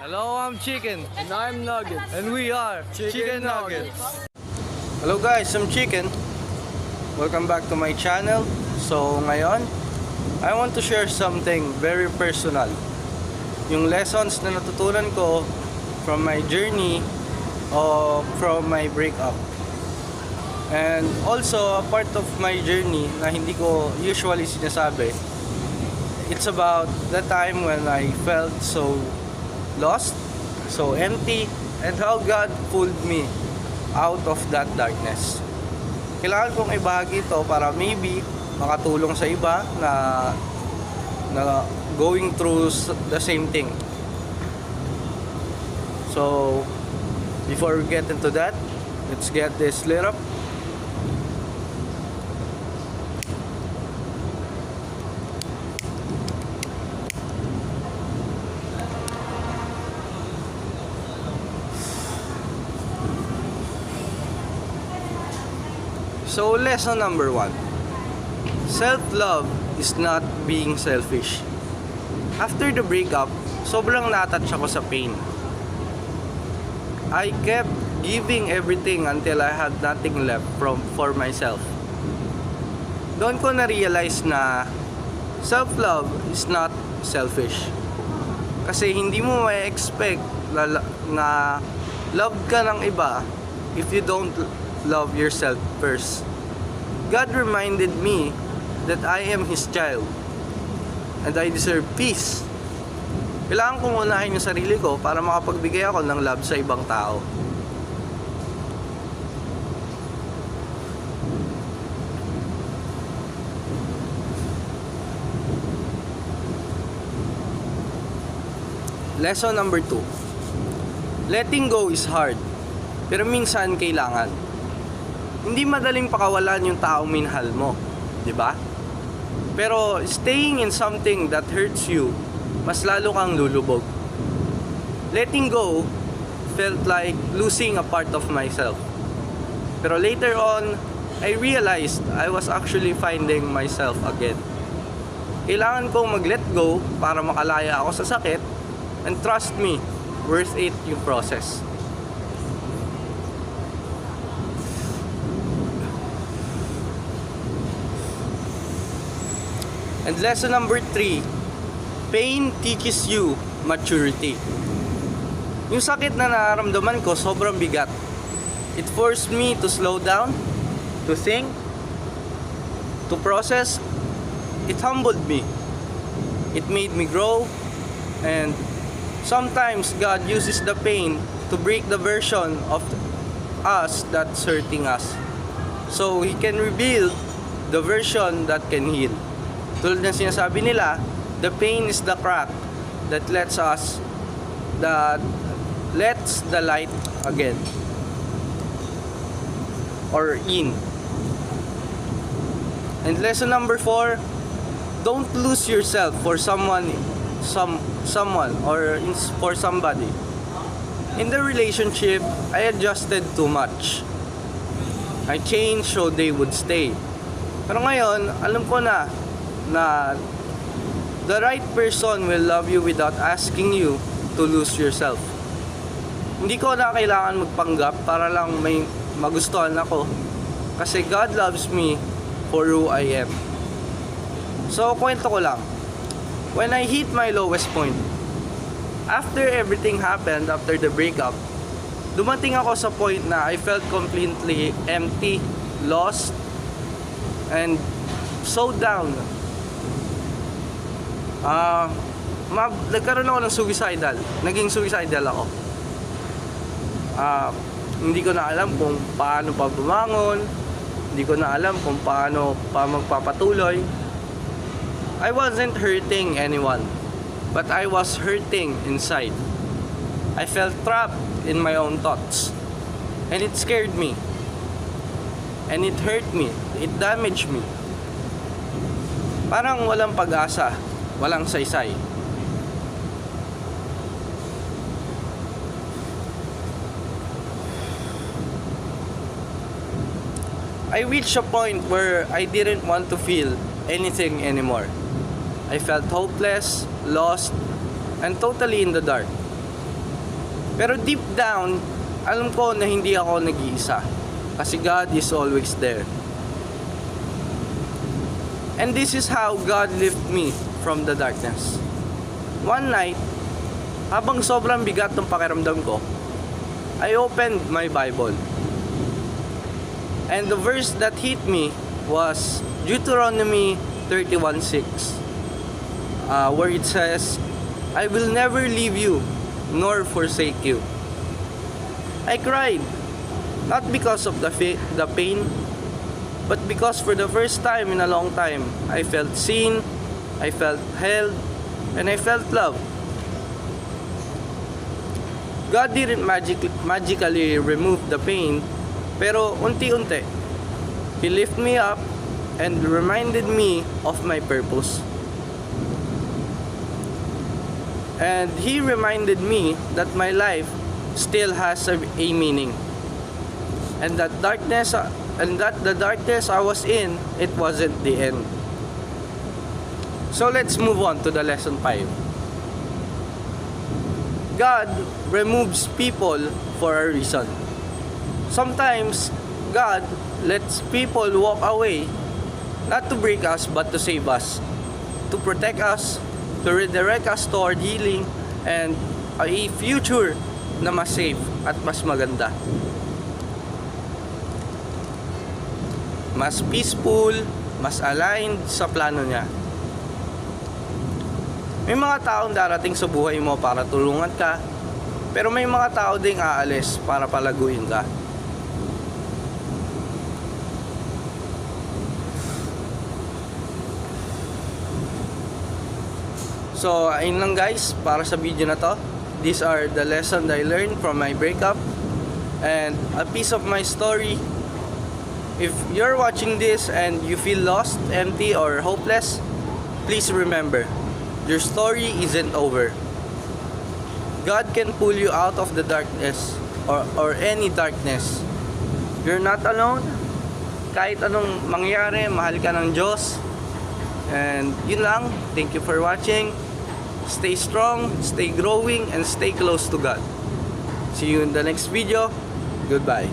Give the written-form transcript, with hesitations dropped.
Hello, I'm Chicken. And I'm Nuggets. And we are Chicken Nuggets. Hello guys, I'm Chicken. Welcome back to my channel. So ngayon, I want to share something very personal. Yung lessons na natutunan ko from my journey or from my breakup. And also, a part of my journey na hindi ko usually sinasabi. It's about the time when I felt so lost, so empty, and how God pulled me out of that darkness. Kailangan kong ibahagi ito para maybe makatulong sa iba na going through the same thing. So, before we get into that, let's get this lit up. So, lesson number 1. Self-love is not being selfish. After the breakup, sobrang natouch ako sa pain. I kept giving everything until I had nothing left for myself. Doon ko na-realize na self-love is not selfish. Kasi hindi mo may expect na love ka ng iba if you don't love yourself first. God reminded me that I am His child and I deserve peace. Kailangan kong unahin yung sarili ko para makapagbigay ako ng love sa ibang tao. Lesson number 2. Letting go is hard, pero minsan kailangan. Hindi madaling pakawalan yung taong minahal mo, di ba? Pero staying in something that hurts you, mas lalo kang lulubog. Letting go felt like losing a part of myself. Pero later on, I realized I was actually finding myself again. Kailangan kong mag-let go para makalaya ako sa sakit, and trust me, worth it yung process. And lesson number 3, pain teaches you maturity. Yung sakit na nararamdaman ko, sobrang bigat. It forced me to slow down, to think, to process. It humbled me. It made me grow. And sometimes God uses the pain to break the version of us that's hurting us, so He can reveal the version that can heal. Tulad ng sinasabi nila, the pain is the crack that lets the light again or in. And lesson number 4, don't lose yourself for someone or for somebody. In the relationship, I adjusted too much. I changed so they would stay. Pero ngayon, alam ko na the right person will love you without asking you to lose yourself. Hindi ko na kailangan magpanggap para lang may magustuhan ako, kasi God loves me for who I am. So, kwento ko lang. When I hit my lowest point, after everything happened, after the breakup, dumating ako sa point na I felt completely empty, lost, and so down. Nagkaroon ako ng suicidal. Naging suicidal ako. Hindi ko na alam kung paano pa bumangon. Hindi ko na alam kung paano pa magpapatuloy. I wasn't hurting anyone, but I was hurting inside. I felt trapped in my own thoughts. And it scared me. And it hurt me. It damaged me. Parang walang pag-asa. Walang saysay. I reached a point where I didn't want to feel anything anymore. I felt hopeless, lost, and totally in the dark. Pero deep down, alam ko na hindi ako nag-iisa. Kasi God is always there. And this is how God lifted me from the darkness. One night, habang sobrang bigat ng pakiramdam ko, I opened my Bible. And the verse that hit me was Deuteronomy 31:6, where it says, I will never leave you nor forsake you. I cried, not because of the pain, but because for the first time in a long time, I felt seen, I felt held, and I felt love. God didn't magically remove the pain, pero unti-unti, He lifted me up and reminded me of my purpose. And He reminded me that my life still has a meaning. And that the darkness I was in, it wasn't the end. So let's move on to the lesson 5. God removes people for a reason. Sometimes God lets people walk away, not to break us but to save us, to protect us, to redirect us toward healing and a future na mas safe at mas maganda. Mas peaceful, mas aligned sa plano niya. May mga taong darating sa buhay mo para tulungan ka, pero may mga tao ding aalis para palaguin ka. So, ayun lang guys, para sa video na to. These are the lessons I learned from my breakup and a piece of my story. If you're watching this and you feel lost, empty, or hopeless, please remember, your story isn't over. God can pull you out of the darkness or any darkness. You're not alone. Kahit anong mangyari, mahal ka ng Diyos. And yun lang. Thank you for watching. Stay strong, stay growing, and stay close to God. See you in the next video. Goodbye.